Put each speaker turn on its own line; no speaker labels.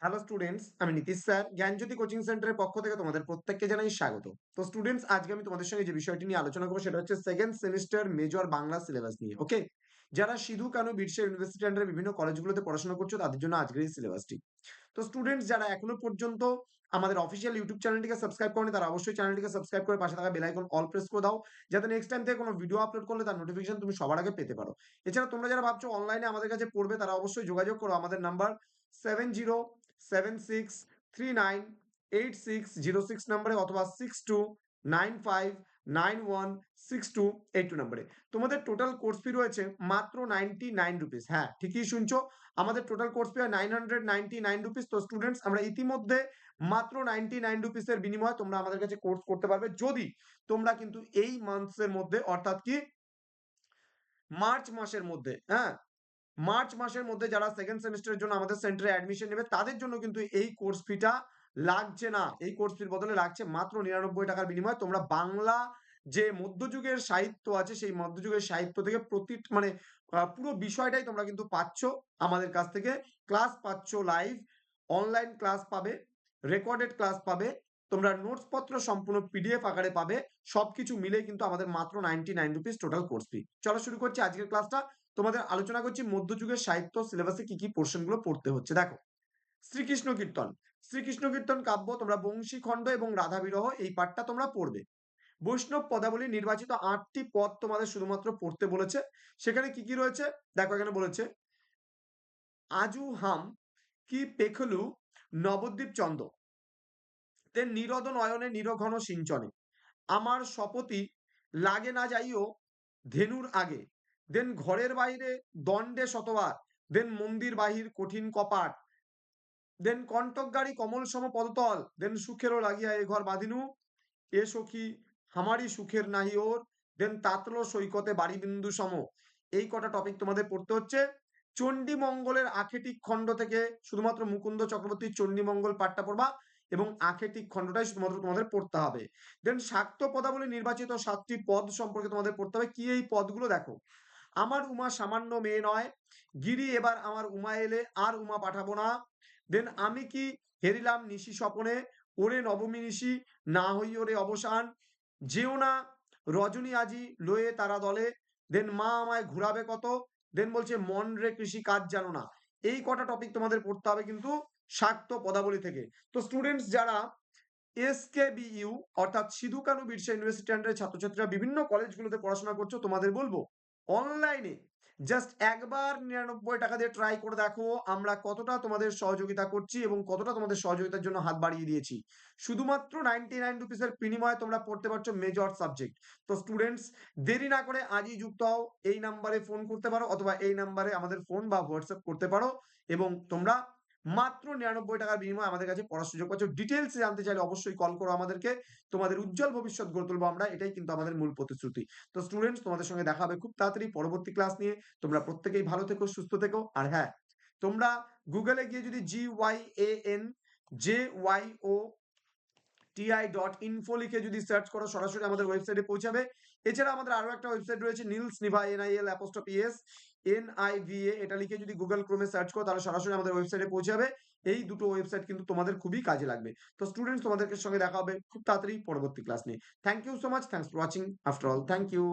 Hello students, আমি Nitish sir জ্ঞানজ্যোতি coaching সেন্টারের পক্ষ থেকে তোমাদের প্রত্যেককে জানাই স্বাগত। তো স্টুডেন্টস, আজকে আমি তোমাদের সঙ্গে যে বিষয়টি নিয়ে আলোচনা করবো সেটা হচ্ছে second semester major Bangla syllabus নিয়ে। ওকে, যারা সিধু কানু বিরসা ইউনিভার্সিটি আন্ডারে বিভিন্ন কলেজগুলোতে পড়াশোনা করছো তাদের জন্য আজকের এই সিলেবাসটি। তো স্টুডেন্টস, যারা এখনো পর্যন্ত আমাদের অফিসিয়াল ইউটিউব চ্যানেলটিকে সাবস্ক্রাইব করেনি তারা অবশ্যই চ্যানেলটিকে সাবস্ক্রাইব করে পাশে থাকা বেল আইকন অল প্রেস করে দাও, যাতে নেক্সট টাইম থেকে কোনো ভিডিও আপলোড করলে তার নোটিফিকেশন তুমি সবার আগে পেতে পারো। এছাড়া তোমরা যারা ভাবছো অনলাইনে আমাদের কাছে পড়বে তারা অবশ্যই যোগাযোগ করো আমাদের নাম্বার 7076398606 নাম্বারে অথবা 6295916282 নাম্বারে। তোমাদের টোটাল কোর্স ফি রয়েছে মাত্র 99 রুপিস। হ্যাঁ, ঠিকই শুনছো, আমাদের টোটাল কোর্স ফি হয় 999 রুপিস। তো স্টুডেন্টস, আমরা ইতিমধ্যে মাত্র 99 রুপিসের বিনিময়ে তোমরা আমাদের কাছে কোর্স করতে পারবে, যদি তোমরা কিন্তু এই মান্থসের মধ্যে, অর্থাৎ কি মার্চ মাসের মধ্যে, হ্যাঁ মার্চ মাসের মধ্যে যারা সেকেন্ড সেমিস্টারের জন্য আমাদের সেন্টারে অ্যাডমিশন নেবে তাদের জন্য কিন্তু এই কোর্স ফিটা লাগছে না। এই কোর্স ফির বদলে লাগছে মাত্র 99 টাকার বিনিময়ে তোমরা বাংলা যে মধ্যযুগের সাহিত্য আছে সেই মধ্যযুগের সাহিত্য থেকে পুরো বিষয়টাই তোমরা কিন্তু পাচ্ছ আমাদের কাছ থেকে। ক্লাস পাচ্ছ লাইভ, অনলাইন ক্লাস পাবে, রেকর্ডেড ক্লাস পাবে, তোমরা নোটস পত্র সম্পূর্ণ পিডিএফ আকারে পাবে। সবকিছু মিলে কিন্তু আমাদের মাত্র 99 রুপিস টোটাল কোর্স ফি। চলো শুরু করছি আজকের ক্লাসটা। তোমাদের আলোচনা করছি মধ্যযুগের সাহিত্য সিলেবাসে কি কি পোর্শন গুলো পড়তে হচ্ছে। দেখো, শ্রীকৃষ্ণ কীর্তন, শ্রীকৃষ্ণ কীর্তন কাব্য তোমরা বংশী খণ্ড এবং রাধা বিরহ এই পাঠটা তোমরা পড়বে। বৈষ্ণব পদাবলী নির্বাচিত 8টি পদ তোমাদের শুধুমাত্র পড়তে বলেছে। সেখানে কি কি রয়েছে দেখো, এখানে বলেছে আজু হাম কি পেখলু নবদ্বীপ চন্দ, দেন নিরদ নয়নে নিরঘন সিঞ্চনে, আমার শপথি লাগে না যাইও ধেনুর আগে, দেন ঘরের বাইরে দণ্ডে শতবার, দেন মন্দির বাহির কঠিন কপাট, দেন কণ্টক গাড়ি কমল সম পদতল, দেন সুখেরও লাগিয়া এ ঘর বাঁধিনু, এ সখী হামারি সুখের নাহি ওর, দেন তাতল সৈকতে বাড়ি বিন্দু সম। এই কটা টপিক তোমাদের পড়তে হচ্ছে। চণ্ডী মঙ্গলের আখেটিক খণ্ড থেকে শুধুমাত্র মুকুন্দ চক্রবর্তীর চণ্ডী মঙ্গল পাঠটা পড়বা এবং আখেটিক খণ্ডটাই শুধুমাত্র তোমাদের পড়তে হবে। দেন শাক্ত পদাবলী নির্বাচিত 7টি পদ সম্পর্কে তোমাদের পড়তে হবে। কি এই পদগুলো দেখো, আমার উমা সামান্য মেয়ে নয়, গিরি এবার আমার উমা এলে আর উমা পাঠাবো না, দেন আমি কি হেরিলাম নিশি স্বপনে, ওরে নবমী নিশি না হই ওরে অবসান, যেও না রজনী আজি লয়ে তারা দলে, দেন মা আমায় ঘুরাবে কত, দেন বলছে মন রে কৃষি কাজ জানো না। এই কটা টপিক তোমাদের পড়তে হবে কিন্তু শাক্ত পদাবলী থেকে। তো স্টুডেন্টস, যারা এসকেবিইউ অর্থাৎ সিধু কানু বিরসা ইউনিভার্সিটি আন্ডারে ছাত্রছাত্রীরা বিভিন্ন কলেজগুলোতে পড়াশোনা করছো, তোমাদের বলবো অনলাইনে জাস্ট একবার 99 টাকা দিয়ে ট্রাই করে দেখো আমরা কতটা তোমাদের সহযোগিতা করছি এবং কতটা তোমাদের সহযোগিতার জন্য হাত বাড়িয়ে দিয়েছি। শুধুমাত্র 99 রুপিসের বিনিময়ে তোমরা পড়তে পারছো মেজর সাবজেক্ট। তো স্টুডেন্টস, দেরি না করে আজই যুক্ত হও। এই নাম্বারে ফোন করতে পারো অথবা এই নাম্বারে আমাদের ফোন বা হোয়াটসঅ্যাপ করতে পারো এবং তোমরা মাত্র 99 টাকার বিনিময়ে আমাদের কাছে পড়ার সুযোগ পাচ্ছ। ডিটেলস জানতে চাইলে অবশ্যই কল করো আমাদেরকে। তোমাদের উজ্জ্বল ভবিষ্যৎ গড়ে তুলবো আমরা, এটাই কিন্তু আমাদের মূল প্রতিশ্রুতি। তো স্টুডেন্টস, তোমাদের সঙ্গে দেখা হবে খুব তাড়াতাড়ি পরবর্তী ক্লাস নিয়ে। তোমরা প্রত্যেকেই ভালো থেকো, সুস্থ থেকো। আর হ্যাঁ, তোমরা গুগলে গিয়ে যদি GYANJYOTI লিখে যদি সার্চ করো সরাসরি আমাদের ওয়েবসাইটে পৌঁছাবে। এছাড়া আমাদের আরো একটা ওয়েবসাইট রয়েছে নীলস নিভা NIL'NIVA, এটা লিখে যদি গুগল ক্রোমে সার্চ করো তাহলে সরাসরি আমাদের ওয়েবসাইটে পৌঁছাবে। এই দুটো ওয়েবসাইট কিন্তু তোমাদের খুবই কাজে লাগবে। তো স্টুডেন্টস, তোমাদের সঙ্গে দেখা হবে খুব তাড়াতাড়ি পরবর্তী ক্লাস নিয়ে। Thank you so much, thanks for watching after all, thank you.